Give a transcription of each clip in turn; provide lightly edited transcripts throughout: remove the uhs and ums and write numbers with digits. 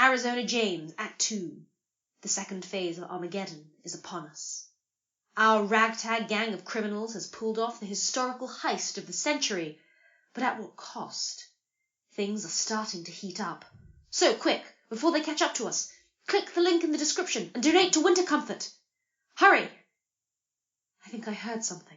Arizona James, Act 2. The second phase of Armageddon is upon us. Our ragtag gang of criminals has pulled off the historical heist of the century, but at what cost? Things are starting to heat up. So quick, before they catch up to us, click the link in the description and donate to Winter Comfort. Hurry! I think I heard something.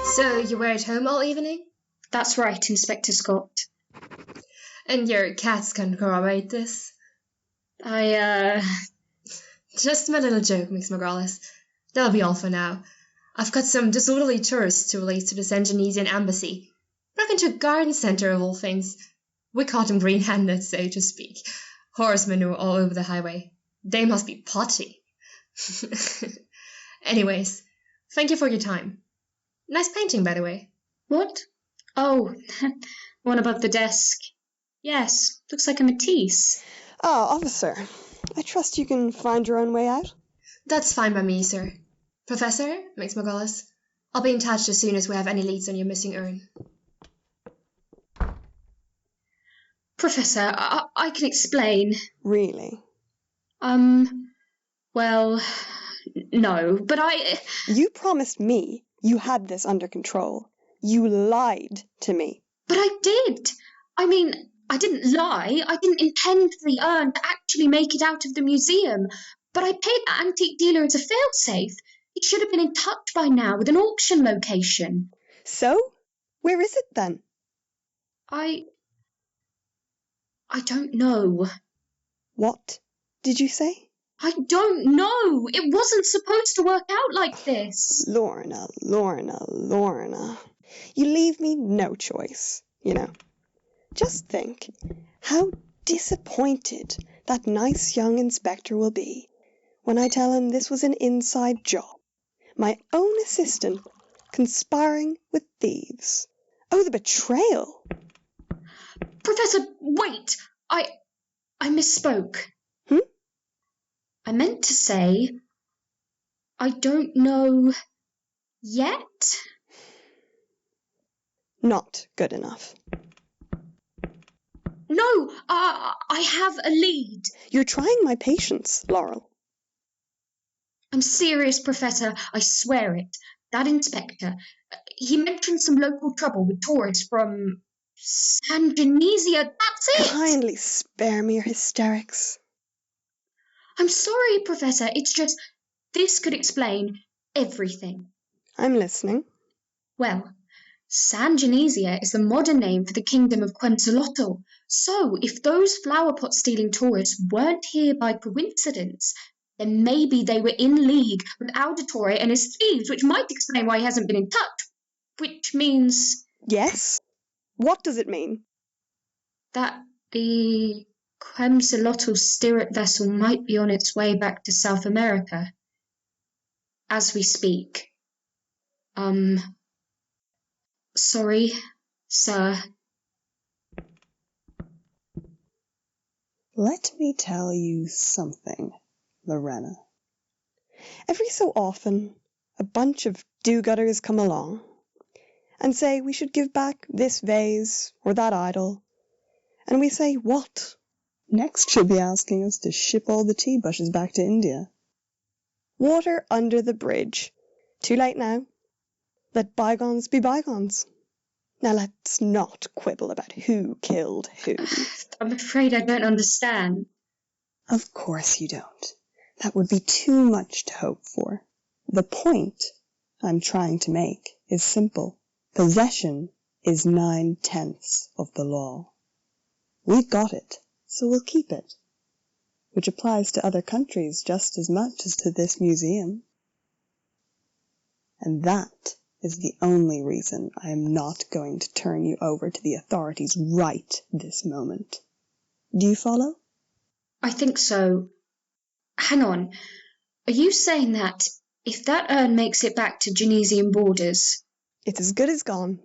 So you were at home all evening? That's right, Inspector Scott. And your cats can corroborate this? Just my little joke, Miss Morales. That'll be all for now. I've got some disorderly tourists to release to the San Genesian embassy. Broke into a garden center of all things. We caught them green-handed, so to speak. Horse manure all over the highway. They must be potty. Anyways, thank you for your time. Nice painting, by the way. What? Oh, one above the desk. Yes, looks like a Matisse. Ah, officer. I trust you can find your own way out? That's fine by me, sir. Professor, Miss Morales, I'll be in touch as soon as we have any leads on your missing urn. Professor, I can explain. Really? Well, no, but You promised me you had this under control. You lied to me. But I did. I mean, I didn't lie. I didn't intend for the urn to actually make it out of the museum. But I paid the antique dealer as a failsafe. He should have been in touch by now with an auction location. So? Where is it then? I don't know. What did you say? I don't know. It wasn't supposed to work out like this. Lorna. You leave me no choice, you know. Just think how disappointed that nice young inspector will be when I tell him this was an inside job. My own assistant conspiring with thieves. Oh, the betrayal. Professor, wait. I misspoke. I meant to say, I don't know yet. Not good enough. No, I have a lead. You're trying my patience, Laurel. I'm serious, Professor. I swear it. That inspector, he mentioned some local trouble with tourists from San Genesia. That's it. Kindly spare me your hysterics. I'm sorry, Professor. It's just, this could explain everything. I'm listening. Well, San Genesia is the modern name for the kingdom of Quetzalcoatl. So, if those flower pot stealing tourists weren't here by coincidence, then maybe they were in league with Auditore and his thieves, which might explain why he hasn't been in touch. Which means... Yes? What does it mean? That the Quetzalcoatl stirrup vessel might be on its way back to South America. As we speak. Sorry, sir. Let me tell you something, Lorena. Every so often, a bunch of do-gooders come along and say we should give back this vase or that idol. And we say, what? Next she'll be asking us to ship all the tea bushes back to India. Water under the bridge. Too late now. Let bygones be bygones. Now let's not quibble about who killed who. I'm afraid I don't understand. Of course you don't. That would be too much to hope for. The point I'm trying to make is simple. Possession is 9/10 of the law. We've got it, so we'll keep it. Which applies to other countries just as much as to this museum. And that is the only reason I am not going to turn you over to the authorities right this moment. Do you follow? I think so. Hang on. Are you saying that if that urn makes it back to Genesian borders... It's as good as gone.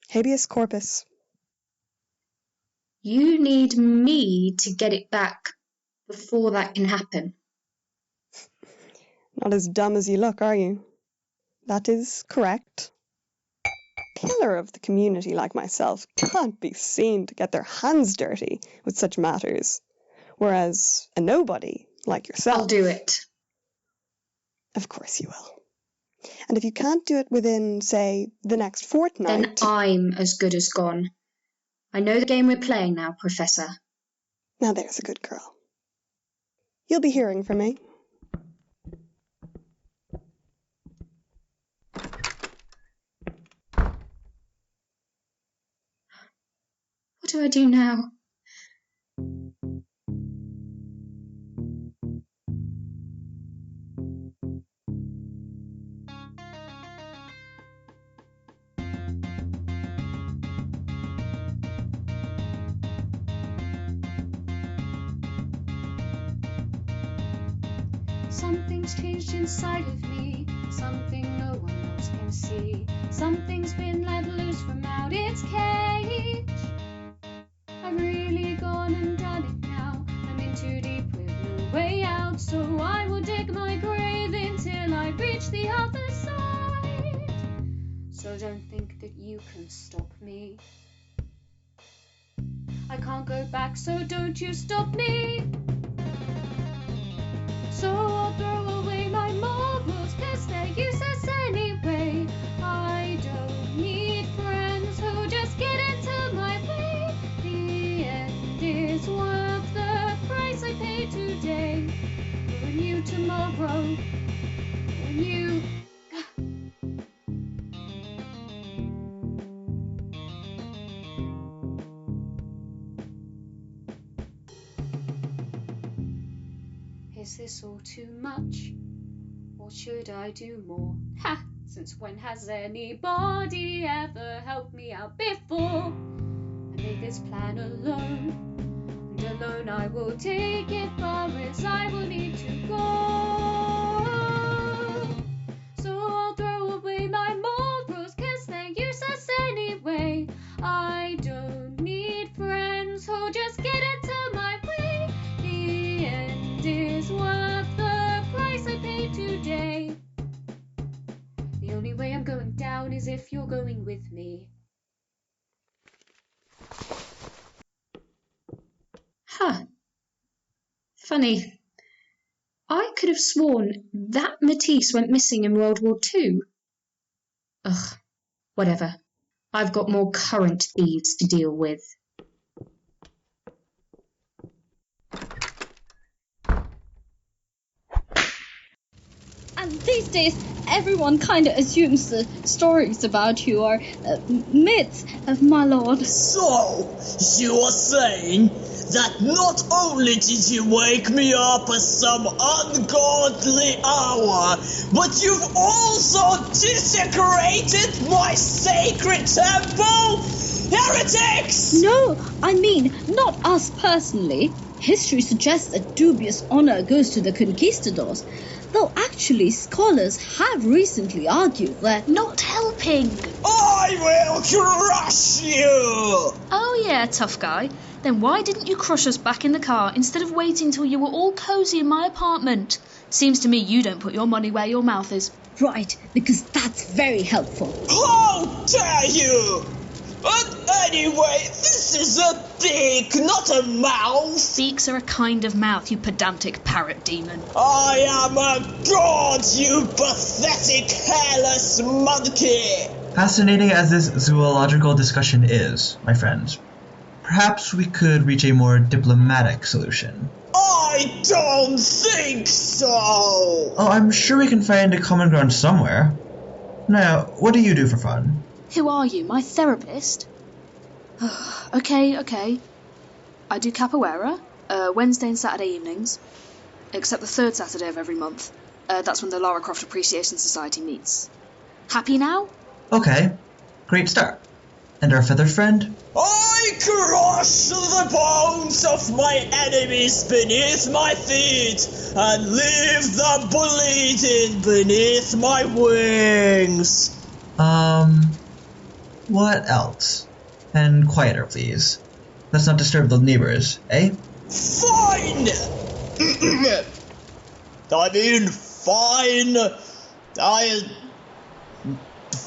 Habeas corpus. You need me to get it back before that can happen. Not as dumb as you look, are you? That is correct. A pillar of the community like myself can't be seen to get their hands dirty with such matters, whereas a nobody like yourself... I'll do it. Of course you will. And if you can't do it within, say, the next fortnight... Then I'm as good as gone. I know the game we're playing now, Professor. Now there's a good girl. You'll be hearing from me. What do I do now? Something's changed inside of me, something no one else can see. Something's been let loose from out its cage. I've really gone and done it now. I'm in too deep with no way out, so I will dig my grave until I reach the other side. So don't think that you can stop me. I can't go back, so don't you stop me. So I'll throw away my morals, 'cause they're useless anyway. I don't need friends who just get into my way. The end is worth the price I pay today. Ruin you tomorrow. Ruin you. Is this all too much? Or should I do more? Ha! Since when has anybody ever helped me out before? I made this plan alone, and alone I will take it far as I will need to go. So I'll throw away my morals, 'cause they're useless anyway. I don't need friends who just get into my way. The end is worth the price I paid today. The only way I'm going down is if you're going with me. Huh. Funny. I could have sworn that Matisse went missing in World War II. Ugh, whatever. I've got more current thieves to deal with. And these days, everyone kind of assumes the stories about you are myths, my lord. So, you are saying that not only did you wake me up at some ungodly hour, but you've also desecrated my sacred temple? Heretics! No, I mean, not us personally. History suggests that dubious honor goes to the conquistadors. Though actually, scholars have recently argued that Not helping! I will crush you! Oh yeah, tough guy. Then why didn't you crush us back in the car instead of waiting till you were all cosy in my apartment? Seems to me you don't put your money where your mouth is. right, because that's very helpful. How dare you! But anyway, this is a beak, not a mouth. Beaks are a kind of mouth, you pedantic parrot demon. I am a god, you pathetic hairless monkey! Fascinating as this zoological discussion is, my friends, perhaps we could reach a more diplomatic solution. I don't think so! Oh, I'm sure we can find a common ground somewhere. Now, what do you do for fun? Who are you, my therapist? Okay. I do capoeira, Wednesday and Saturday evenings, except the third Saturday of every month. That's when the Lara Croft Appreciation Society meets. Happy now? Okay, great start. And our feathered friend? I crush the bones of my enemies beneath my feet and leave them bleeding beneath my wings. What else? And quieter, please. Let's not disturb the neighbors, eh? Fine! I mean, fine. I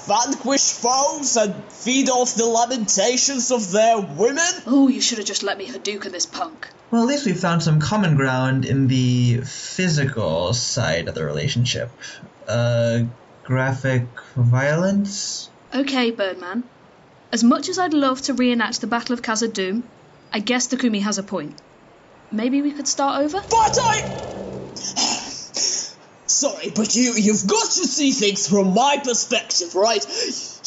vanquish foes and feed off the lamentations of their women? Oh, you should have just let me Hadouken this punk. Well, at least we found some common ground in the physical side of the relationship. Graphic violence? Okay, Birdman. As much as I'd love to reenact the Battle of Khazad-dûm, I guess Takumi has a point. Maybe we could start over? But Sorry, but you've got to see things from my perspective, right?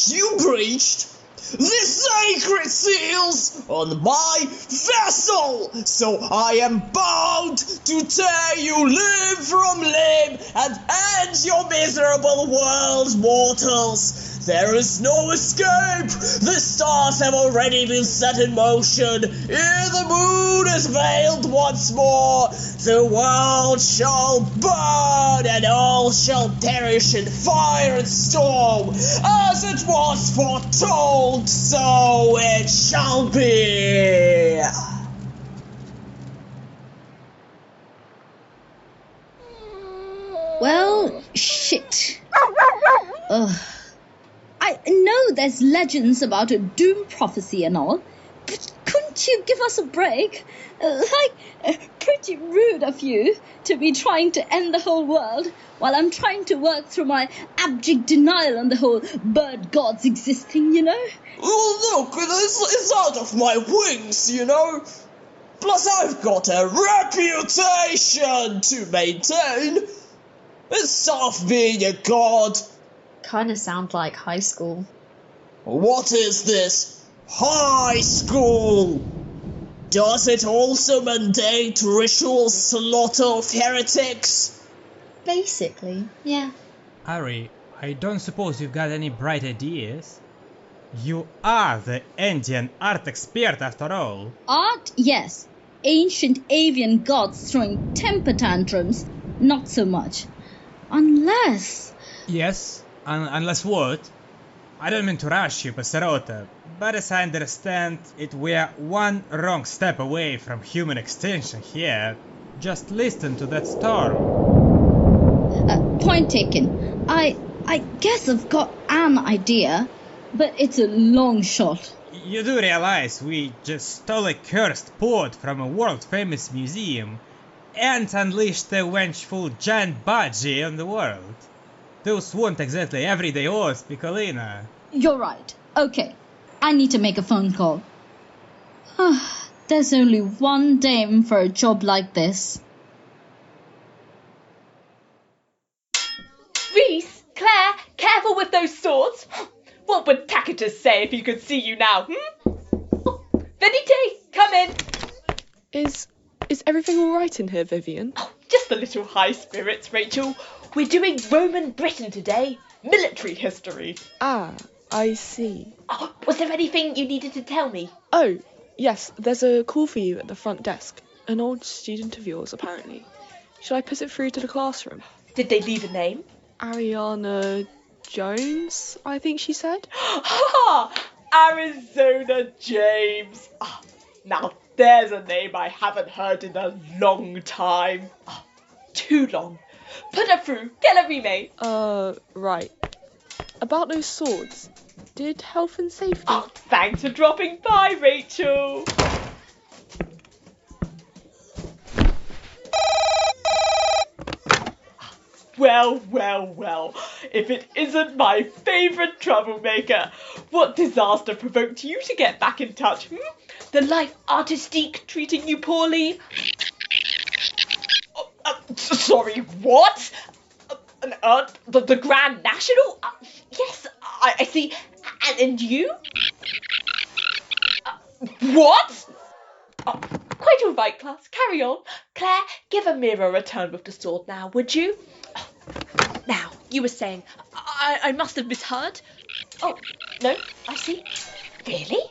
You breached the sacred seals on my vessel, so I am bound to tear you limb from limb and end your miserable world, mortals. There is no escape. The stars have already been set in motion. Ere the moon is veiled once more, the world shall burn and all shall perish in fire and storm. As it was foretold, so it shall be. Well, shit. Ugh. I know there's legends about a doom prophecy and all, but couldn't you give us a break? Pretty rude of you to be trying to end the whole world while I'm trying to work through my abject denial on the whole bird gods existing, you know? Oh, look, it's out of my wings, you know? Plus, I've got a reputation to maintain. It's tough being a god. Kinda sound like high school. What is this? High school! Does it also mandate ritual slaughter of heretics? Basically, yeah. Ari, I don't suppose you've got any bright ideas? You are the Indian art expert after all. Art, yes. Ancient avian gods throwing temper tantrums, not so much. Unless... Yes, unless what? I don't mean to rush you, Passerota, but as I understand it, we're one wrong step away from human extinction here. Just listen to that storm. Point taken. I guess I've got an idea, but it's a long shot. You do realize we just stole a cursed pot from a world-famous museum and unleashed the vengeful giant budgie on the world. Those weren't exactly everyday odds, Piccolina. You're right. Okay, I need to make a phone call. There's only one dame for a job like this. Reese, Claire, careful with those swords. What would Tacitus say if he could see you now? Oh, Venite, come in. Is everything all right in here, Vivian? Oh, just a little high spirits, Rachel. We're doing Roman Britain today. Military history. Ah, I see. Oh, was there anything you needed to tell me? Oh, yes, there's a call for you at the front desk. An old student of yours, apparently. Should I put it through to the classroom? Did they leave a name? Ariana Jones, I think she said. Ha! Arizona James. Oh, now there's a name I haven't heard in a long time. Oh, too long. Put her through. Get her remade. Right. About those swords. Did health and safety... Oh, thanks for dropping by, Rachel. Well. If it isn't my favourite troublemaker. What disaster provoked you to get back in touch? The life artistique treating you poorly? Sorry, what? The Grand National? Yes, I see. And you? What? Quite all right, class. Carry on. Claire, give Amira a turn with the sword now, would you? Now, you were saying, I must have misheard. Oh, no, I see. Really?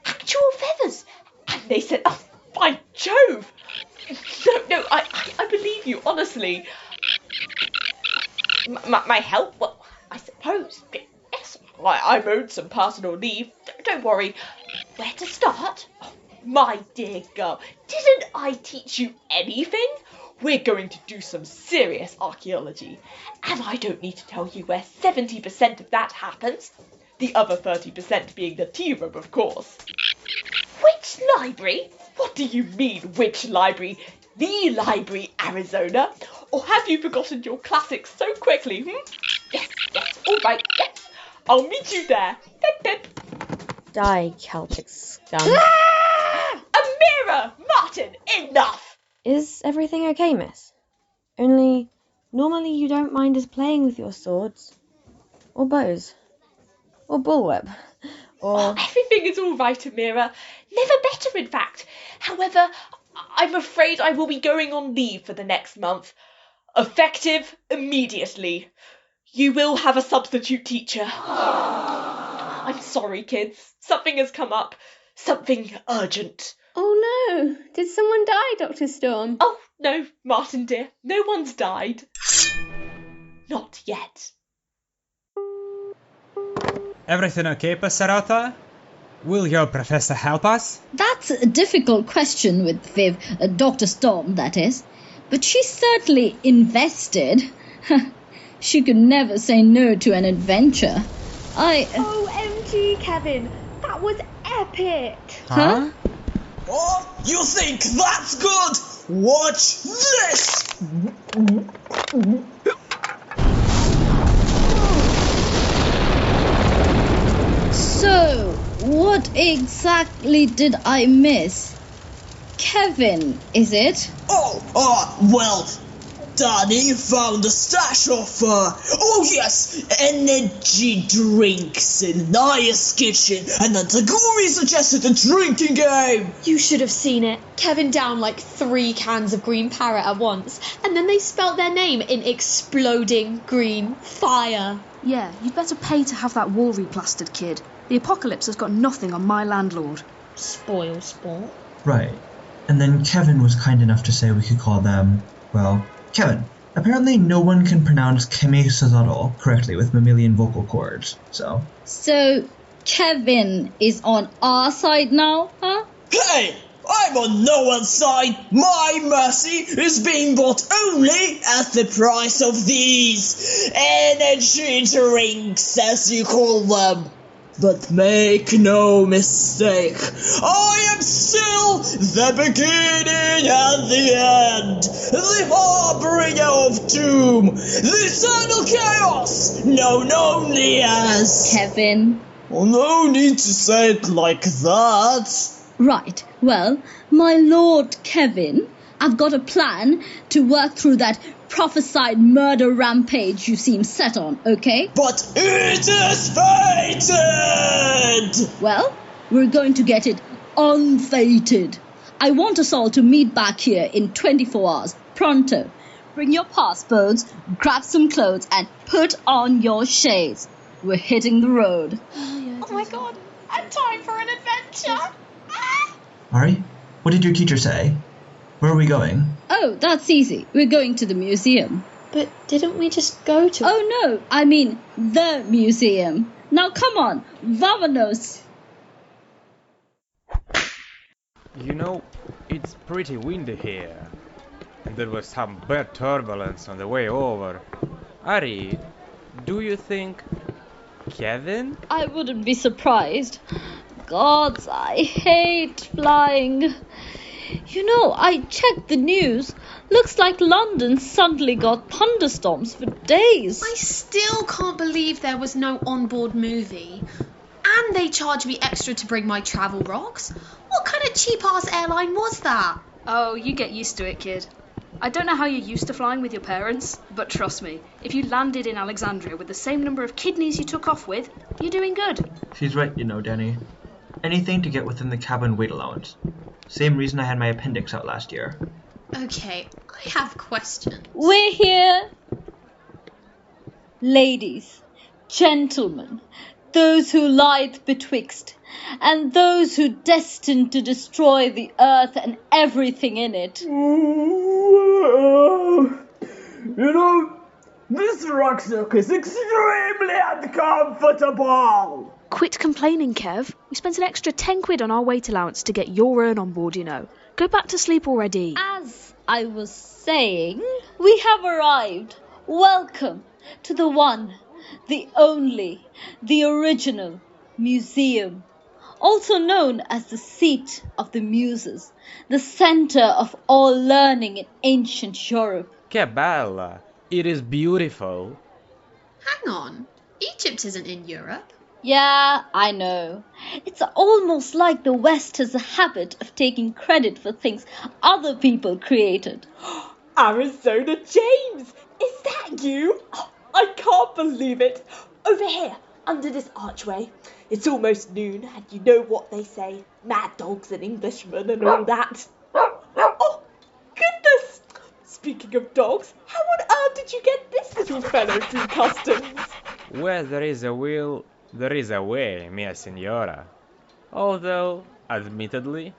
Actual feathers. And they said, oh, by Jove. No, I believe you, honestly. My help? Well, I suppose. Yes, I'm owed some personal leave. Don't worry. Where to start? Oh, my dear girl, didn't I teach you anything? We're going to do some serious archaeology. And I don't need to tell you where 70% of that happens. The other 30% being the tea room, of course. Which library? What do you mean, which library? The library, Arizona? Or have you forgotten your classics so quickly? Yes, all right, yes. I'll meet you there. Pip, pip. Die, Celtic scum. Amira! Martin, enough! Is everything okay, miss? Only, normally you don't mind us playing with your swords. Or bows. Or bullwhip. Or... Everything is all right, Amira. Never better, in fact. However, I'm afraid I will be going on leave for the next month. Effective immediately. You will have a substitute teacher. I'm sorry, kids. Something has come up. Something urgent. Oh no! Did someone die, Dr. Storm? Oh, no, Martin dear. No one's died. Not yet. Everything okay, Passerota? Will your professor help us? That's a difficult question with Viv, Dr. Storm, that is. But she's certainly invested. She could never say no to an adventure. OMG, Kevin! That was epic! Huh? Oh, you think that's good? Watch this! So, what exactly did I miss? Kevin, is it? Well, Danny found a stash of, energy drinks in Naya's kitchen, and then Taguri suggested a drinking game. You should have seen it. Kevin downed like 3 cans of green parrot at once, and then they spelt their name in exploding green fire. Yeah, you'd better pay to have that wall replastered, kid. The apocalypse has got nothing on my landlord. Spoil sport. Right. And then Kevin was kind enough to say we could call them, well, Kevin. Apparently no one can pronounce Kemisazadol correctly with mammalian vocal cords, so... So, Kevin is on our side now, huh? Hey! I'm on no one's side. My mercy is being bought only at the price of these energy drinks, as you call them. But make no mistake, I am still the beginning and the end, the harbinger of doom, the eternal chaos, known only as... Kevin. Oh, no need to say it like that. Right, well, my lord Kevin, I've got a plan to work through that prophesied murder rampage you seem set on, okay? But it is fated! Well, we're going to get it unfated. I want us all to meet back here in 24 hours, pronto. Bring your passports, grab some clothes, and put on your shades. We're hitting the road. Oh my god, and time for an adventure! Ari, what did your teacher say? Where are we going? Oh, that's easy. We're going to the museum. But didn't we just go to... Oh no, I mean the museum. Now come on, vámonos! You know, it's pretty windy here. And there was some bad turbulence on the way over. Ari, do you think... Kevin? I wouldn't be surprised. Gods, I hate flying. You know, I checked the news. Looks like London suddenly got thunderstorms for days. I still can't believe there was no onboard movie. And they charged me extra to bring my travel rocks. What kind of cheap-ass airline was that? Oh, you get used to it, kid. I don't know how you're used to flying with your parents, but trust me, if you landed in Alexandria with the same number of kidneys you took off with, you're doing good. She's right, you know, Danny. Anything to get within the cabin weight allowance. Same reason I had my appendix out last year. Okay, I have questions. We're here. Ladies, gentlemen, those who lieth betwixt, and those who destined to destroy the earth and everything in it. You know, This rucksack is extremely uncomfortable! Quit complaining, Kev. We spent an extra 10 quid on our weight allowance to get your urn on board, you know. Go back to sleep already. As I was saying, we have arrived. Welcome to the one, the only, the original museum, also known as the seat of the muses, the center of all learning in ancient Europe. Que bella! It is beautiful. Hang on. Egypt isn't in Europe. Yeah, I know. It's almost like the West has a habit of taking credit for things other people created. Arizona James! Is that you? Oh, I can't believe it. Over here, under this archway. It's almost noon, and you know what they say. Mad dogs and Englishmen and all that. Oh, goodness! Speaking of dogs, how on earth did you get this little fellow through customs? Where there is a will, there is a way, mia signora. Although, admittedly,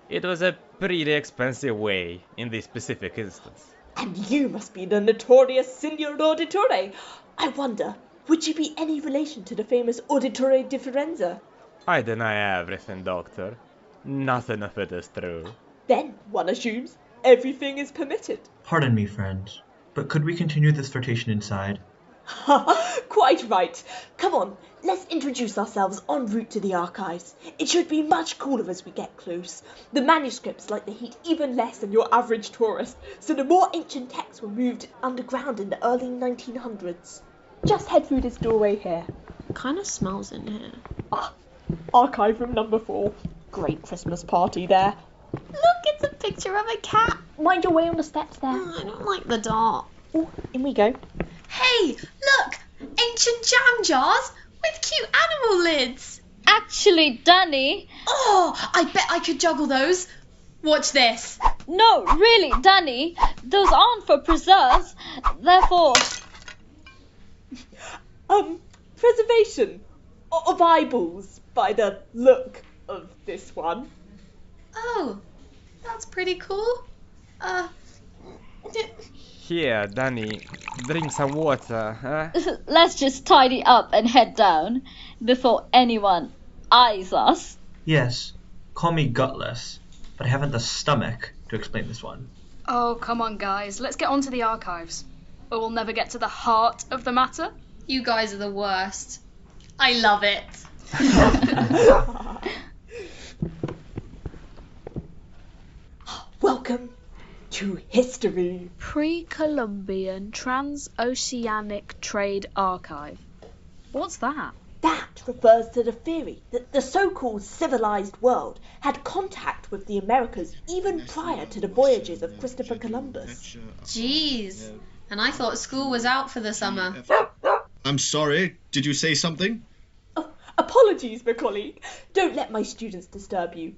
it was a pretty expensive way in this specific instance. And you must be the notorious Signor Auditore. I wonder, would you be any relation to the famous Auditore di Firenze? I deny everything, Doctor. Nothing of it is true. Then, one assumes, everything is permitted. Pardon me, friend, but could we continue this flirtation inside? Quite right. Come on, let's introduce ourselves en route to the archives. It should be much cooler as we get close. The manuscripts like the heat even less than your average tourist, so the more ancient texts were moved underground in the early 1900s. Just head through this doorway here. Kinda smells in here. Ah, archive room number 4. Great Christmas party there. Look, it's a picture of a cat. Mind your way on the steps there. I don't like the dark. Oh, in we go. Hey, look! Ancient jam jars with cute animal lids. Actually, Danny... Oh, I bet I could juggle those. Watch this. No, really, Danny, those aren't for preserves. Therefore... Preservation of eyeballs by the look of this one. Oh, that's pretty cool. Here, Danny, drink some water, huh? Let's just tidy up and head down before anyone eyes us. Yes, call me gutless, but I haven't the stomach to explain this one. Oh, come on, guys. Let's get on to the archives. Or we'll never get to the heart of the matter. You guys are the worst. I love it. Welcome to history. Pre-Columbian Transoceanic Trade Archive. What's that? That refers to the theory that the so-called civilized world had contact with the Americas even prior to the voyages of Christopher Columbus. Jeez, and I thought school was out for the summer. I'm sorry, did you say something? Oh, apologies, my colleague. Don't let my students disturb you.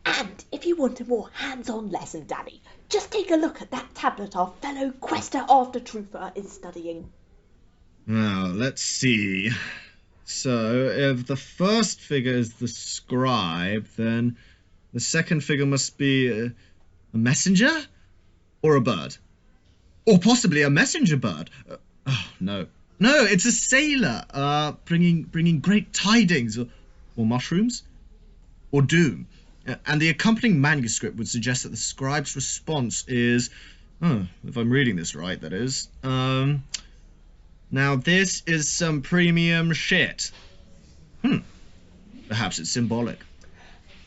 And if you want a more hands-on lesson, Danny, just take a look at that tablet our fellow quester after truther is studying. Now, let's see. So, if the first figure is the scribe, then the second figure must be a messenger? Or a bird? Or possibly a messenger bird. Oh, no. No, it's a sailor, bringing great tidings, or mushrooms, or doom. And the accompanying manuscript would suggest that the scribe's response is, if I'm reading this right, that is, now this is some premium shit. Perhaps it's symbolic.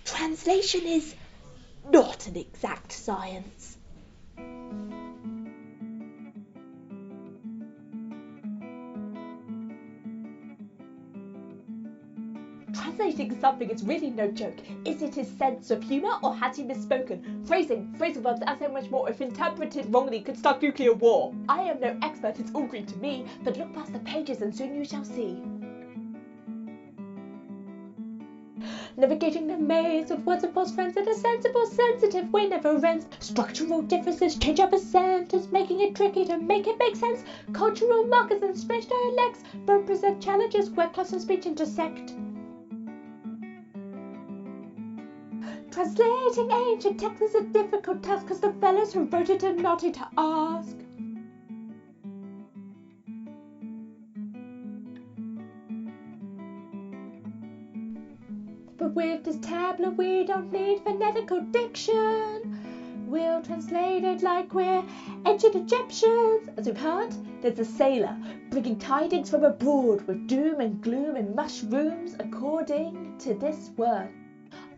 Translation is not an exact science. Translating something is really no joke. Is it his sense of humour, or has he misspoken? Phrasing, phrasal verbs, and so much more, if interpreted wrongly, could start nuclear war. I am no expert, it's all Greek to me, but look past the pages and soon you shall see. Navigating the maze of words and false friends in a sensible, sensitive way never ends. Structural differences change up a sentence, making it tricky to make it make sense. Cultural markers and strange dialects both present challenges where class and speech intersect. Translating ancient texts is a difficult task, cause the fellows who wrote it are naughty to ask. But with this tablet we don't need phonetical diction. We'll translate it like we're ancient Egyptians. As we've heard, there's a sailor bringing tidings from abroad with doom and gloom and mushrooms according to this word.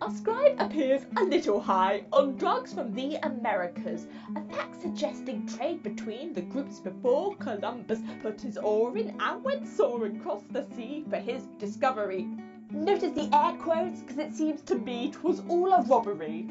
Our scribe appears a little high on drugs from the Americas, a fact suggesting trade between the groups before Columbus put his oar in and went soaring across the sea for his discovery. Notice the air quotes, because it seems to me 'twas all a robbery.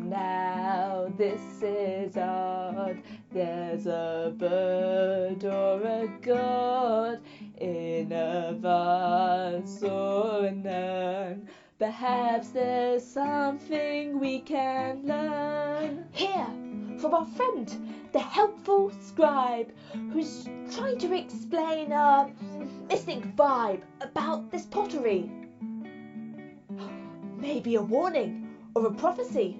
Now this is odd, there's a bird or a god in a vase or an urn. Perhaps there's something we can learn. Here, from our friend, the helpful scribe, who's trying to explain a missing vibe about this pottery. Maybe a warning or a prophecy.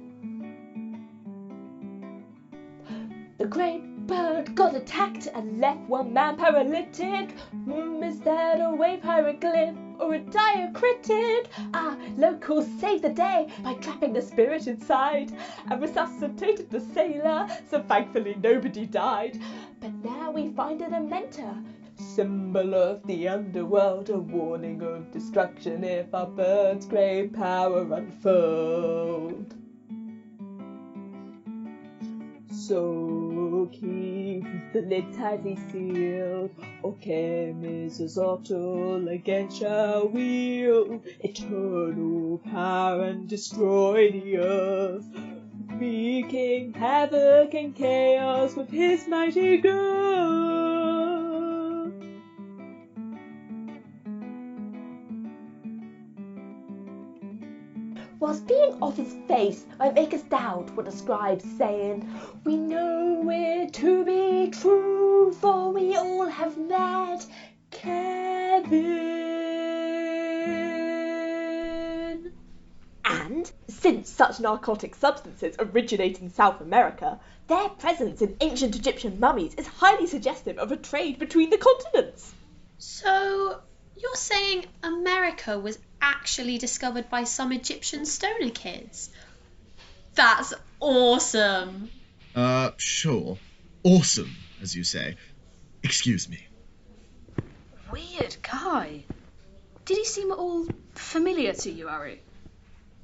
The great bird got attacked and left one man paralytic. Is that a wave hieroglyph or a diacritic? Locals saved the day by trapping the spirit inside and resuscitated the sailor, so thankfully nobody died. But now we find it a mentor, symbol of the underworld, a warning of destruction if our bird's great power unfold. So keep the lid tightly sealed, or Chemizazotl again shall wield eternal power and destroy the earth, wreaking havoc and chaos with his mighty girth. Whilst being off his face might make us doubt what the scribe's saying, we know it to be true, for we all have met Kevin. And since such narcotic substances originate in South America, their presence in ancient Egyptian mummies is highly suggestive of a trade between the continents. So, you're saying America was actually discovered by some Egyptian stoner kids? That's awesome. Sure. Awesome, as you say. Excuse me. Weird guy. Did he seem at all familiar to you, Ari?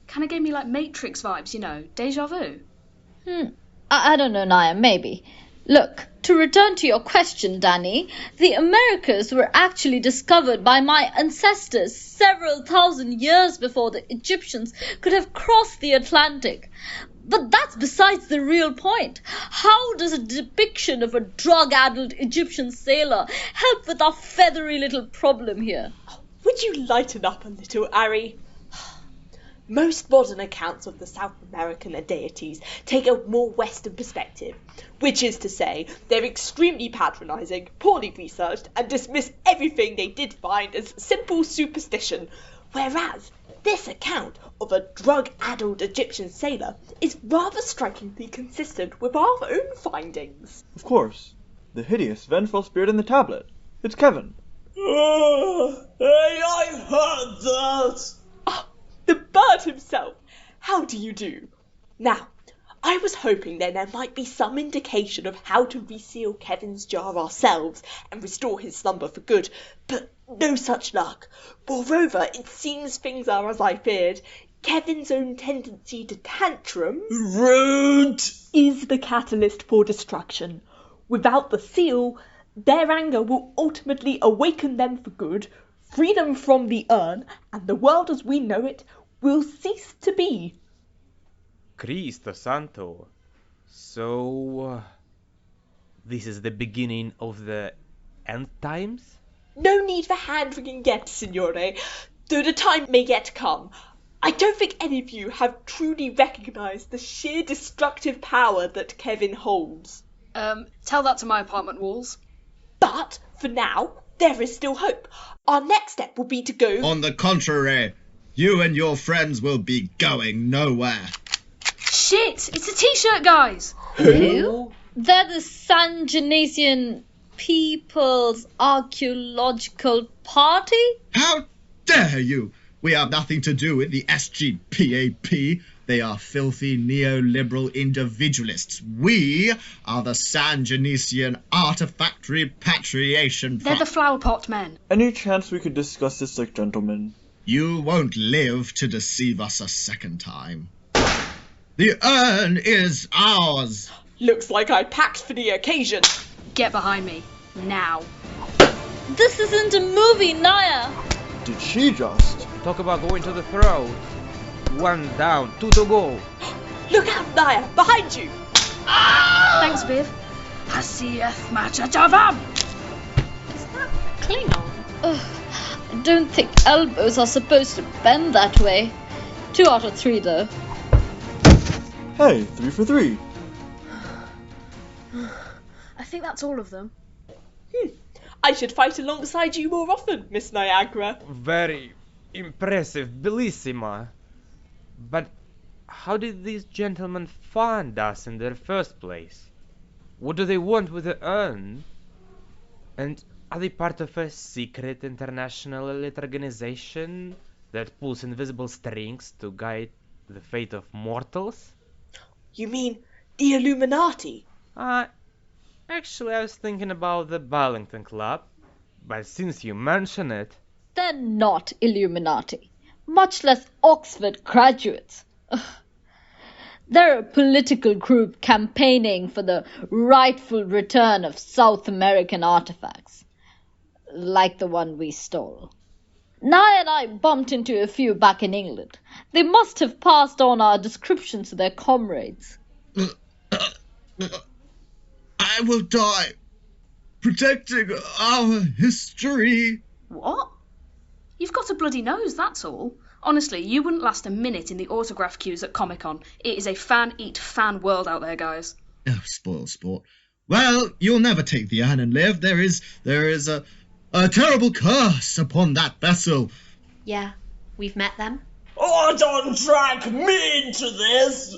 Kind of gave me like Matrix vibes, you know, deja vu. I don't know, Naya, maybe. Look, to return to your question, Danny, the Americas were actually discovered by my ancestors several thousand years before the Egyptians could have crossed the Atlantic. But that's besides the real point. How does a depiction of a drug-addled Egyptian sailor help with our feathery little problem here? Would you lighten up a little, Ari? Most modern accounts of the South American deities take a more Western perspective, which is to say, they're extremely patronising, poorly researched, and dismiss everything they did find as simple superstition, whereas this account of a drug-addled Egyptian sailor is rather strikingly consistent with our own findings. Of course. The hideous, vengeful spirit in the tablet. It's Kevin. I heard that! The bird himself! How do you do? Now, I was hoping then there might be some indication of how to reseal Kevin's jar ourselves and restore his slumber for good, but no such luck. Moreover, it seems things are as I feared. Kevin's own tendency to tantrum rude is the catalyst for destruction. Without the seal, their anger will ultimately awaken them for good, free them from the urn, and the world as we know it will cease to be. Cristo Santo. So, this is the beginning of the end times? No need for hand-wringing yet, signore, though the time may yet come. I don't think any of you have truly recognised the sheer destructive power that Kevin holds. Tell that to my apartment walls. But, for now, there is still hope. Our next step will be to go... On the contrary, you and your friends will be going nowhere. Shit! It's a t-shirt, guys! Who? They're the San Genesian People's Archaeological Party? How dare you! We have nothing to do with the SGPAP. They are filthy neoliberal individualists. We are the San Genesian Artifact Repatriation They're Fund. the flower pot men. Any chance we could discuss this like gentlemen? You won't live to deceive us a second time. The urn is ours. Looks like I packed for the occasion. Get behind me. Now. This isn't a movie, Naya. Did she just? Talk about going to the throat. One down, two to go. Look out, Naya, behind you. Thanks, Viv. Hasiyeth Machachavam. Is that Klingon? I don't think elbows are supposed to bend that way. 2 out of 3, though. Hey, 3 for 3. I think that's all of them. I should fight alongside you more often, Miss Niagara. Very impressive, bellissima. But how did these gentlemen find us in the first place? What do they want with the urn? And are they part of a secret international elite organization that pulls invisible strings to guide the fate of mortals? You mean the Illuminati? Actually, I was thinking about the Burlington Club, but since you mention it... They're not Illuminati, much less Oxford graduates. They're a political group campaigning for the rightful return of South American artifacts, like the one we stole. Naya and I bumped into a few back in England. They must have passed on our descriptions to their comrades. I will die protecting our history. What? You've got a bloody nose, that's all. Honestly, you wouldn't last a minute in the autograph queues at Comic-Con. It is a fan-eat-fan world out there, guys. Oh, spoil sport. Well, you'll never take the urn and live. There is a terrible curse upon that vessel. Yeah, we've met them. Oh, don't drag me into this!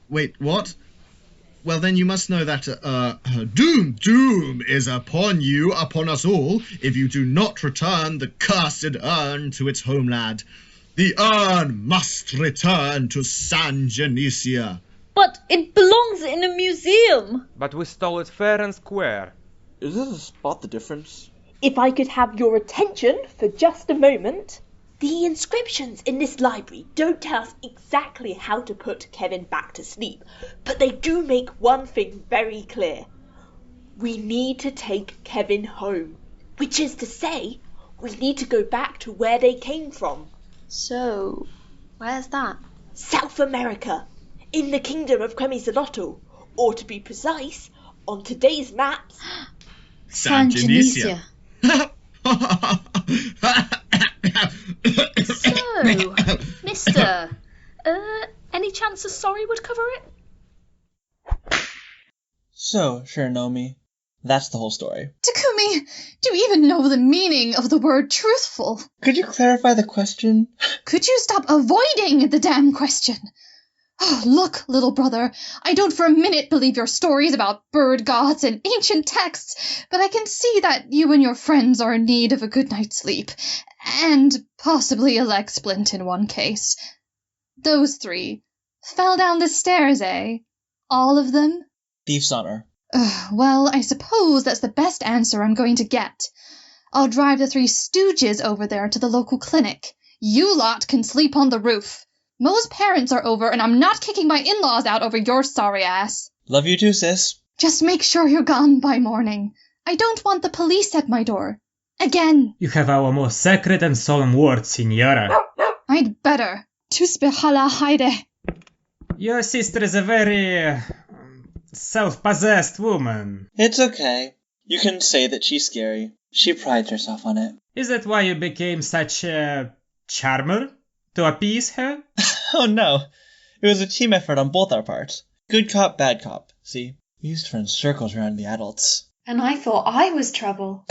Wait, what? Well, then you must know that doom is upon you, upon us all, if you do not return the cursed urn to its homeland. The urn must return to San Genesia. But it belongs in a museum. But we stole it fair and square. Is this a spot the difference? If I could have your attention for just a moment. The inscriptions in this library don't tell us exactly how to put Kevin back to sleep, but they do make one thing very clear. We need to take Kevin home, which is to say, we need to go back to where they came from. So, where's that? South America, in the kingdom of Cremisalotto, or to be precise, on today's maps, San Genesia. So, mister, any chance a sorry would cover it? So, Shiranomi, that's the whole story. Takumi, do you even know the meaning of the word truthful? Could you clarify the question? Could you stop avoiding the damn question? Oh, look, little brother, I don't for a minute believe your stories about bird gods and ancient texts, but I can see that you and your friends are in need of a good night's sleep, and possibly a leg splint in one case. Those 3 fell down the stairs, eh? All of them? Thief's honor. Well, I suppose that's the best answer I'm going to get. I'll drive the 3 stooges over there to the local clinic. You lot can sleep on the roof. Mo's parents are over, and I'm not kicking my in-laws out over your sorry ass. Love you too, sis. Just make sure you're gone by morning. I don't want the police at my door. Again. You have our most sacred and solemn word, Signora. I'd better. Tusbehala Heide. Your sister is a very self-possessed woman. It's okay. You can say that she's scary. She prides herself on it. Is that why you became such a charmer? To appease her? Oh no. It was a team effort on both our parts. Good cop, bad cop. See? We used to run circles around the adults. And I thought I was trouble.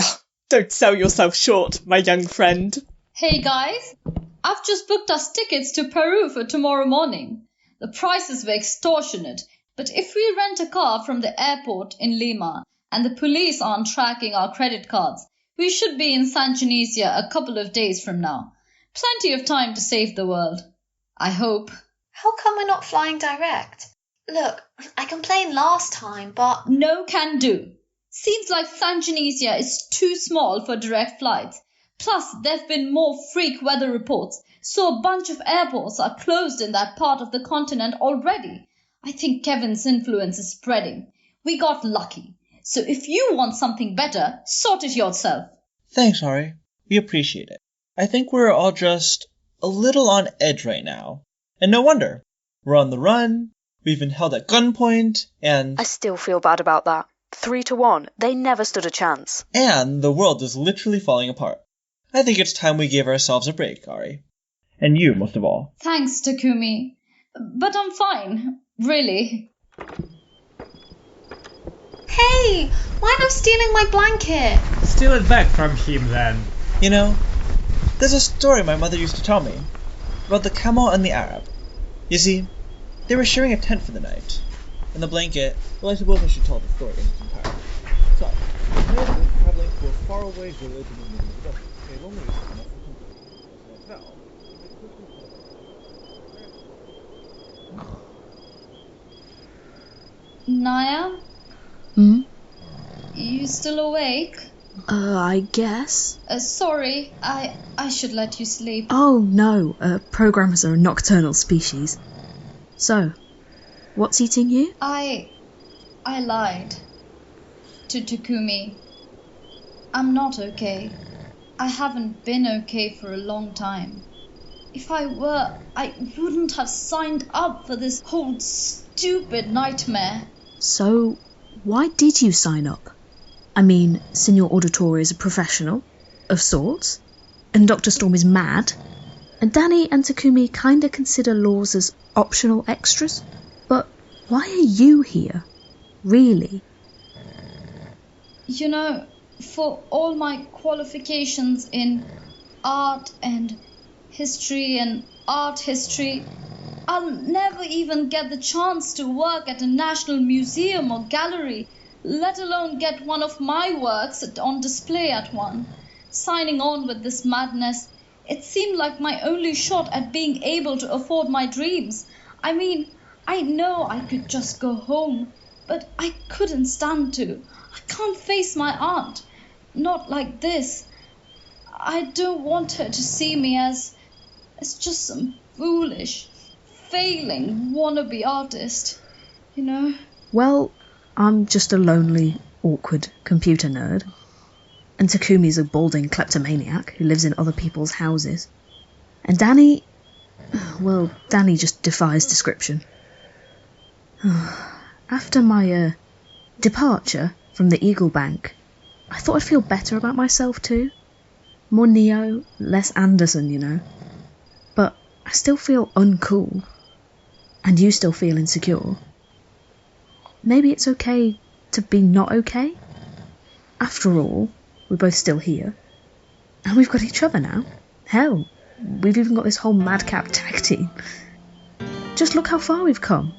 Don't sell yourself short, my young friend. Hey guys, I've just booked us tickets to Peru for tomorrow morning. The prices were extortionate, but if we rent a car from the airport in Lima and the police aren't tracking our credit cards, We should be in San Genesia a couple of days from now. Plenty of time to save the world. I hope. How come we're not flying direct? Look, I complained last time, but... No can do. Seems like San Genesia is too small for direct flights. Plus, there've been more freak weather reports, so a bunch of airports are closed in that part of the continent already. I think Kevin's influence is spreading. We got lucky. So if you want something better, sort it yourself. Thanks, Ari. We appreciate it. I think we're all just a little on edge right now. And no wonder. We're on the run, we've been held at gunpoint, and... I still feel bad about that. 3-1. They never stood a chance. And the world is literally falling apart. I think it's time we gave ourselves a break, Ari. And you, most of all. Thanks, Takumi. But I'm fine, really. Hey, why not stealing my blanket? Steal it back from him then. You know, there's a story my mother used to tell me about the camel and the Arab. You see, they were sharing a tent for the night. And the blanket, well, I suppose I should tell the story in its entirety. So, the pair was traveling to a faraway village in the middle of the desert. They only used to enough for company. Naya? Hmm? You still awake? I guess. Sorry, I should let you sleep. Oh, no. Programmers are a nocturnal species. So, what's eating you? I lied to Takumi. I'm not okay. I haven't been okay for a long time. If I were, I wouldn't have signed up for this whole stupid nightmare. So, why did you sign up? I mean, Signor Auditore is a professional, of sorts, and Dr. Storm is mad, and Danny and Takumi kinda consider laws as optional extras. But why are you here? Really? You know, for all my qualifications in art and history and art history, I'll never even get the chance to work at a national museum or gallery, let alone get one of my works on display at one. Signing on with this madness, it seemed like my only shot at being able to afford my dreams. I mean, I know I could just go home, but I couldn't stand to. I can't face my aunt. Not like this. I don't want her to see me as just some foolish, failing wannabe artist, you know? Well, I'm just a lonely, awkward computer nerd. And Takumi's a balding kleptomaniac who lives in other people's houses. And Danny... well, Danny just defies description. After my, departure from the Eagle Bank, I thought I'd feel better about myself too. More Neo, less Anderson, you know. But I still feel uncool. And you still feel insecure. Maybe it's okay to be not okay. After all, we're both still here. And we've got each other now. Hell, we've even got this whole madcap tag team. Just look how far we've come.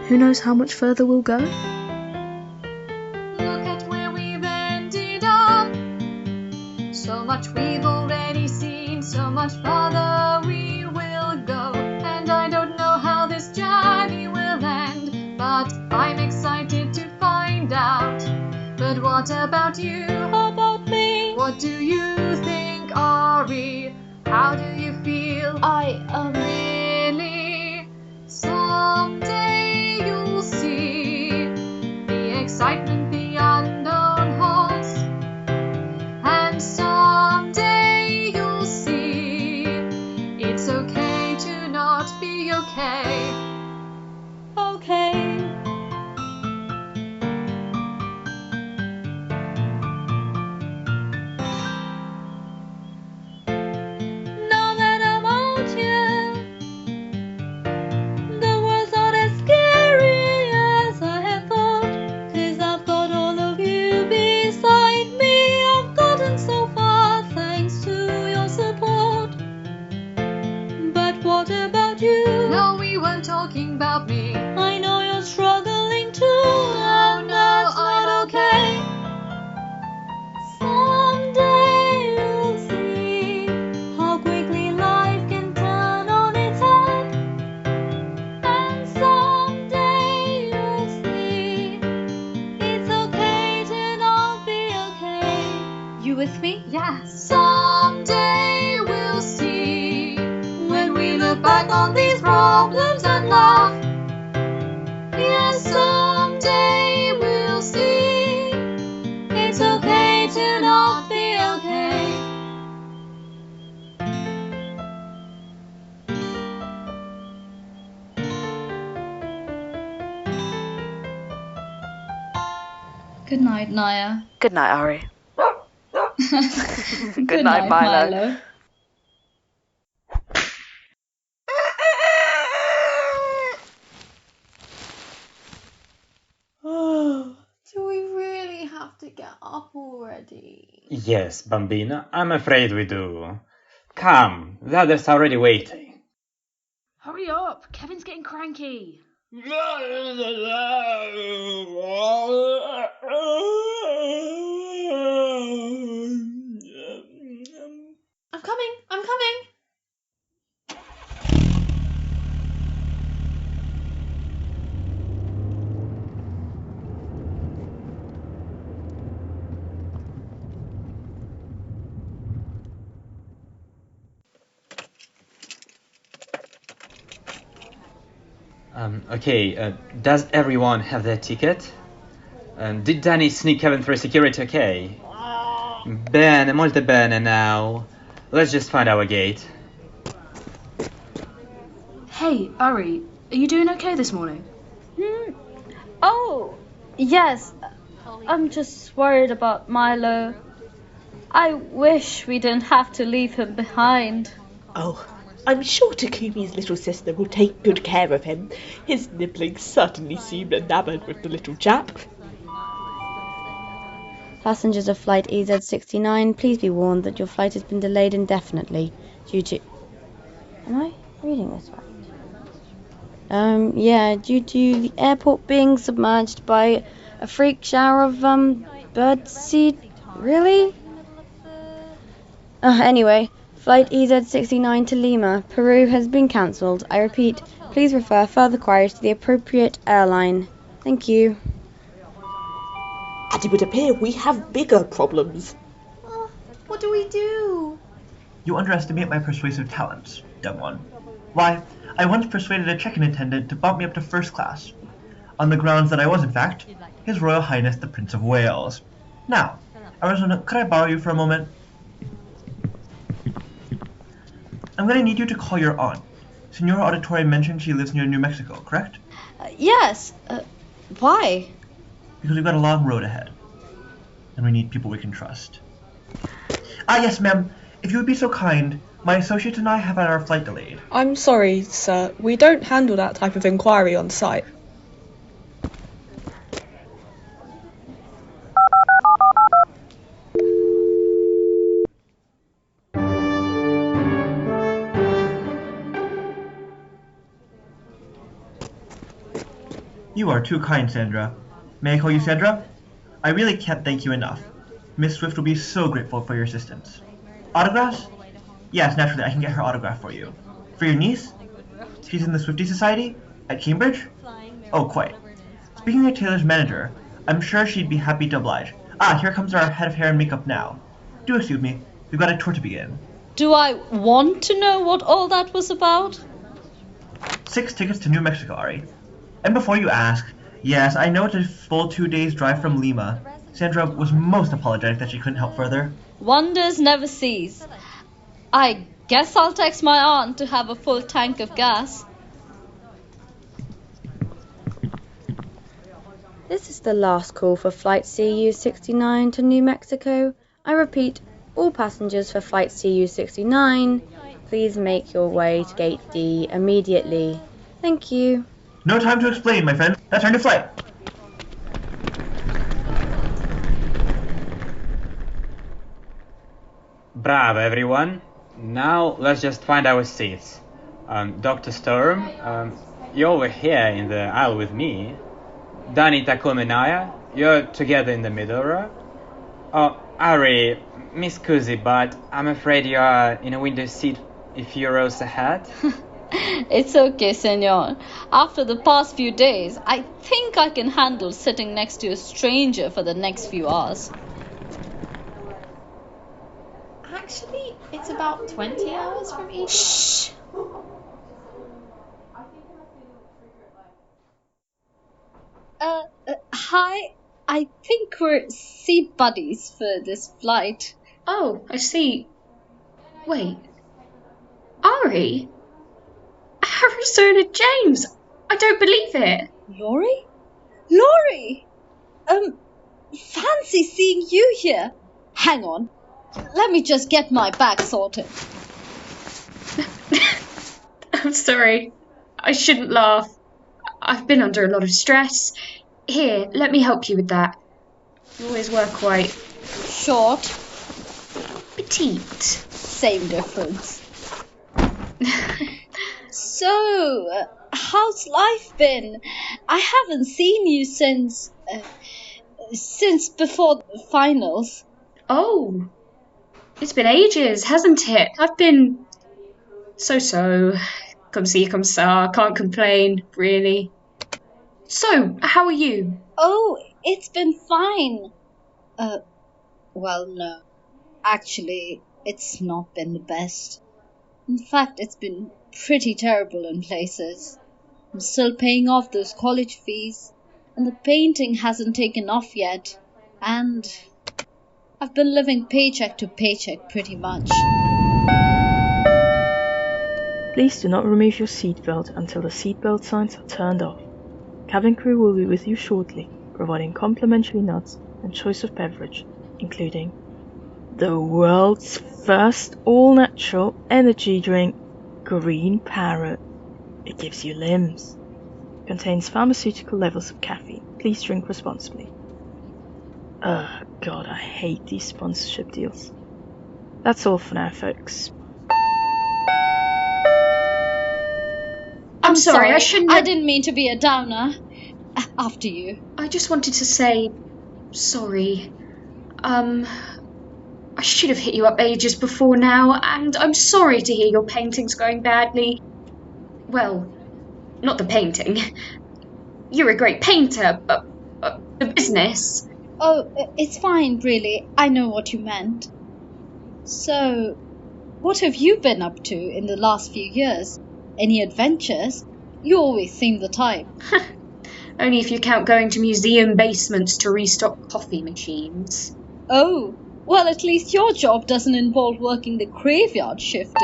Who knows how much further we'll go? Look at where we've ended up. So much we've already seen, so much farther we will go. And I don't know how this journey will end, but I'm excited to find out. But what about you? How about me? What do you think, Ari? How do you feel? I am really. Someday you'll see the excitement the unknown holds. And someday you'll see it's okay to not be okay. Okay. You with me? Yes. Someday we'll see, when we look back on these problems and laugh. Yes, someday we'll see, it's okay to not be okay. Good night, Naya. Good night, Ari. Good night, Milo. Do we really have to get up already? Yes, Bambina, I'm afraid we do. Come, the others are already waiting. Hurry up, Kevin's getting cranky. I'm coming. Okay, does everyone have their ticket? Did Danny sneak Kevin through security okay? Bene, molto bene now. Let's just find our gate. Hey, Ari, are you doing okay this morning? Oh, yes. I'm just worried about Milo. I wish we didn't have to leave him behind. Oh, I'm sure Takumi's little sister will take good care of him. His nibblings certainly seemed enamoured with the little chap. Passengers of flight EZ69, please be warned that your flight has been delayed indefinitely due to... Am I reading this right? Due to the airport being submerged by a freak shower of, birdseed. Really? Anyway, flight EZ69 to Lima, Peru has been cancelled. I repeat, please refer further queries to the appropriate airline. Thank you. And it would appear we have bigger problems. What do we do? You underestimate my persuasive talents, dumb one. Why, I once persuaded a check-in attendant to bump me up to first class, on the grounds that I was, in fact, His Royal Highness the Prince of Wales. Now, Arizona, could I borrow you for a moment? I'm going to need you to call your aunt. Senora Auditoria mentioned she lives near New Mexico, correct? Yes. Why? Because we've got a long road ahead. And we need people we can trust. Yes, ma'am. If you would be so kind, my associates and I have had our flight delayed. I'm sorry, sir. We don't handle that type of inquiry on site. You are too kind, Sandra. May I call you Sandra? I really can't thank you enough. Miss Swift will be so grateful for your assistance. Autographs? Yes, naturally, I can get her autograph for you. For your niece? She's in the Swiftie Society? At Cambridge? Oh, quite. Speaking of Taylor's manager, I'm sure she'd be happy to oblige. Here comes our head of hair and makeup now. Do excuse me, we've got a tour to begin. Do I want to know what all that was about? 6 tickets to New Mexico, Ari. And before you ask, yes, I know it's a full 2 days drive from Lima. Sandra was most apologetic that she couldn't help further. Wonders never cease. I guess I'll text my aunt to have a full tank of gas. This is the last call for flight CU69 to New Mexico. I repeat, all passengers for flight CU69, please make your way to gate D immediately. Thank you. No time to explain, my friend. That's our new flight. Bravo, everyone. Now let's just find our seats. Dr. Storm, you're over here in the aisle with me. Danny, Takumi, Naya, you're together in the middle row. Oh, Ari, me scusi, but I'm afraid you are in a window seat a few rows ahead. It's okay, senor. After the past few days, I think I can handle sitting next to a stranger for the next few hours. Actually, it's about 20 hours from Egypt. Shh! Hi. I think we're seat buddies for this flight. Oh, I see. Wait. Ari? Arizona James! I don't believe it! Laurie? Laurie! Fancy seeing you here. Hang on. Let me just get my bag sorted. I'm sorry. I shouldn't laugh. I've been under a lot of stress. Here, let me help you with that. You always were quite... short. Petite. Same difference. So, how's life been? I haven't seen you since before the finals. Oh, it's been ages, hasn't it? I've been so. Comme ci, comme ça. Can't complain, really. So, how are you? Oh, it's been fine. Well, no. Actually, it's not been the best. In fact, it's been pretty terrible in places. I'm still paying off those college fees, and the painting hasn't taken off yet, and I've been living paycheck to paycheck pretty much. Please do not remove your seatbelt until the seatbelt signs are turned off. Cabin crew will be with you shortly, providing complimentary nuts and choice of beverage, including the world's first all-natural energy drink, Green Parrot. It gives you limbs. Contains pharmaceutical levels of caffeine. Please drink responsibly. God, I hate these sponsorship deals. That's all for now, folks. I'm sorry, I shouldn't have... I didn't mean to be a downer. After you. I just wanted to say... sorry. I should have hit you up ages before now, and I'm sorry to hear your painting's going badly. Well, not the painting. You're a great painter, but the business... Oh, it's fine, really. I know what you meant. So, what have you been up to in the last few years? Any adventures? You always seem the type. Only if you count going to museum basements to restock coffee machines. Oh, well, at least your job doesn't involve working the graveyard shift.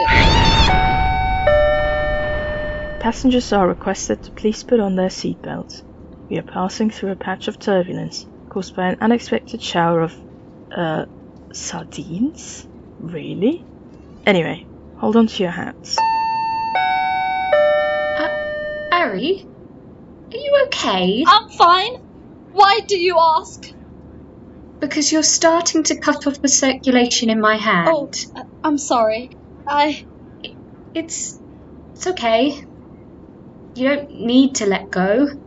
Passengers are requested to please put on their seatbelts. We are passing through a patch of turbulence caused by an unexpected shower of, sardines? Really? Anyway, hold on to your hats. Ari? Are you okay? I'm fine. Why do you ask? Because you're starting to cut off the circulation in my hand. Oh, I'm sorry. It's okay. You don't need to let go.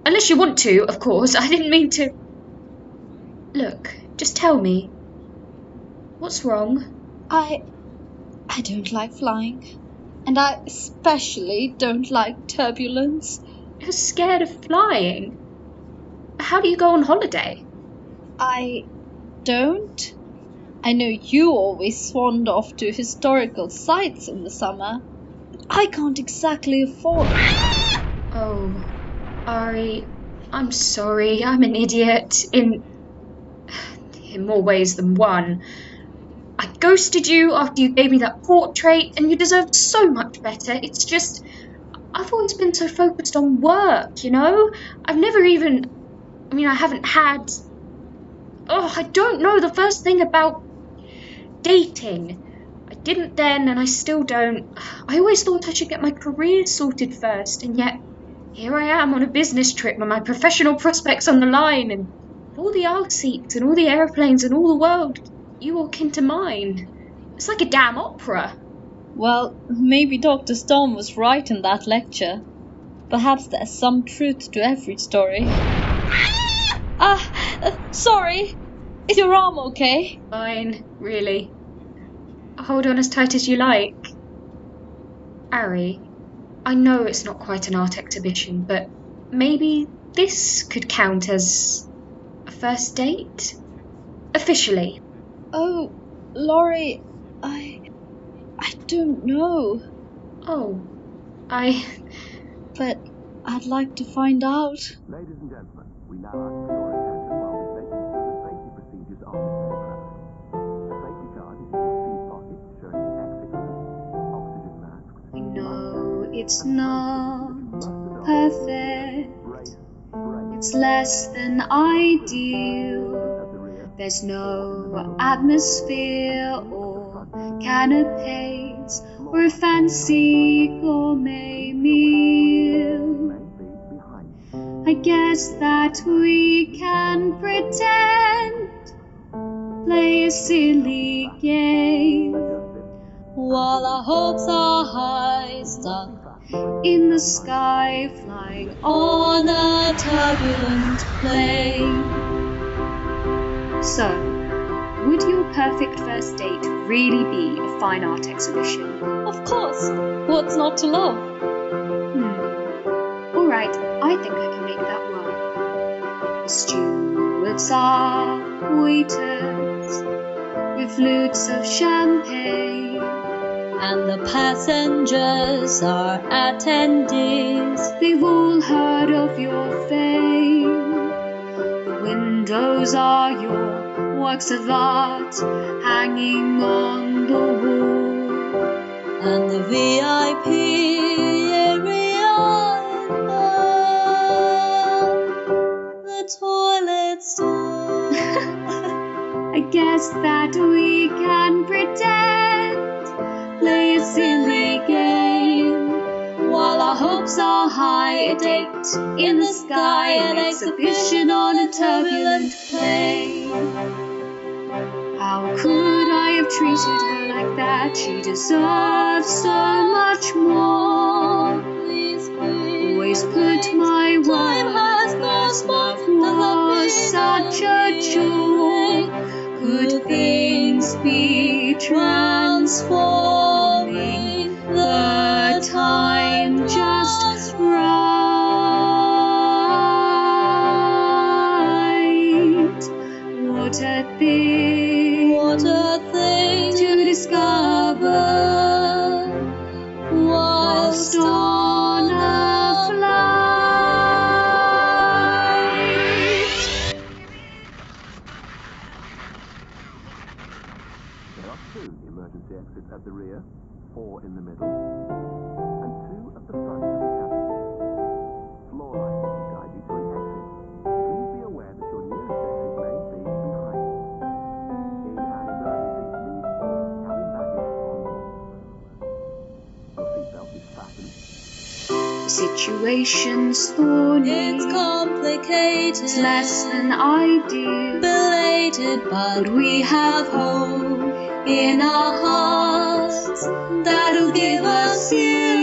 Unless you want to, of course. I didn't mean to... Look, just tell me. What's wrong? I don't like flying. And I especially don't like turbulence. You're scared of flying? How do you go on holiday? I don't. I know you always swanned off to historical sites in the summer. I can't exactly afford... Oh, Ari, I'm sorry. I'm an idiot in more ways than one. I ghosted you after you gave me that portrait, and you deserved so much better. It's just, I've always been so focused on work, you know? I've never even... I haven't had... I don't know the first thing about dating. I didn't then, and I still don't. I always thought I should get my career sorted first, and yet here I am on a business trip with my professional prospects on the line, and all the aisle seats and all the aeroplanes and all the world, you walk into mine. It's like a damn opera. Well, maybe Dr. Storm was right in that lecture. Perhaps there's some truth to every story. Sorry. Is your arm okay? Fine, really. Hold on as tight as you like. Ari, I know it's not quite an art exhibition, but maybe this could count as a first date? Officially. Oh, Laurie, I don't know. Oh, But I'd like to find out. Ladies and gentlemen, we now ask for your attention while we take you through the safety procedures on this aircraft. A safety card is in your seat pocket showing the exit route, oxygen masks. I know it's not perfect. It's less than ideal. There's no atmosphere or canapes or a fancy gourmet meal. I guess that we can pretend, play a silly game, while our hopes are high, stuck in the sky, flying on a turbulent plane. So, would your perfect first date really be a fine art exhibition? Of course. What's not to love? Alright, I think I can make that work. The stewards are waiters with flutes of champagne, and the passengers are attendees. They've all heard of your fame. The windows are your works of art hanging on the wall, and the VIP area, the toilet stall. I guess that we can pretend, play a silly game, while our hopes are high, a date in the sky, an exhibition on a turbulent plane. How could I have treated her like that? She deserves so much more. Always put my word first, but was such a joy. Could things be transforming? The time just right. What a thing to discover whilst on a flight. There are 2 emergency exits at the rear, 4 in the middle, and 2 at the front of the cabin. Floor lights will guide you to an exit. Please be aware that your nearest exit may be behind you. In an emergency, leave all cabin baggage on board. Your seatbelt is fastened. The situation's thorny, it's complicated, it's less than ideal, belated, but we have hope in our hearts that'll give us you.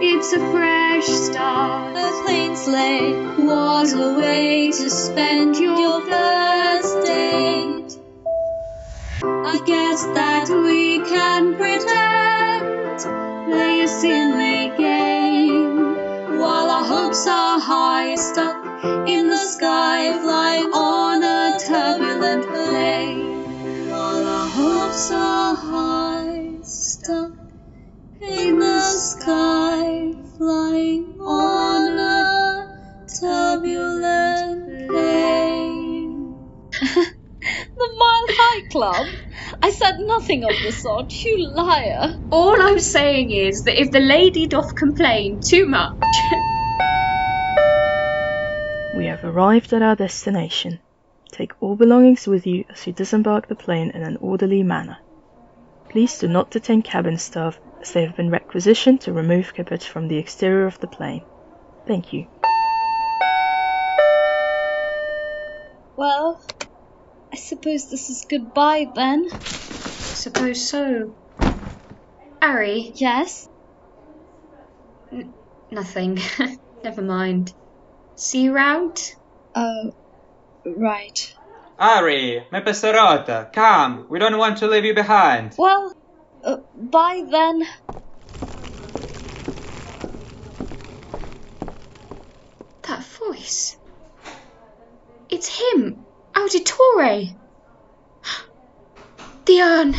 It's a fresh start, a clean slate. What a way to spend your first date. I guess that we can pretend, play a silly game, while our hopes are high, stuck in the sky, flying on a turbulent plane. While our hopes are high, stuck in the sky, flying on a turbulent plane. The Mile High Club? I said nothing of the sort, you liar. All I'm saying is that if the lady doth complain too much... We have arrived at our destination. Take all belongings with you as you disembark the plane in an orderly manner. Please do not detain cabin staff, as they have been requisitioned to remove carpets from the exterior of the plane. Thank you. Well, I suppose this is goodbye then. Suppose so. Ari? Yes? Nothing. Never mind. See you round? Oh, right. Ari, me peserota, come, we don't want to leave you behind. Well, bye then. That voice. It's him. I Auditore! The urn!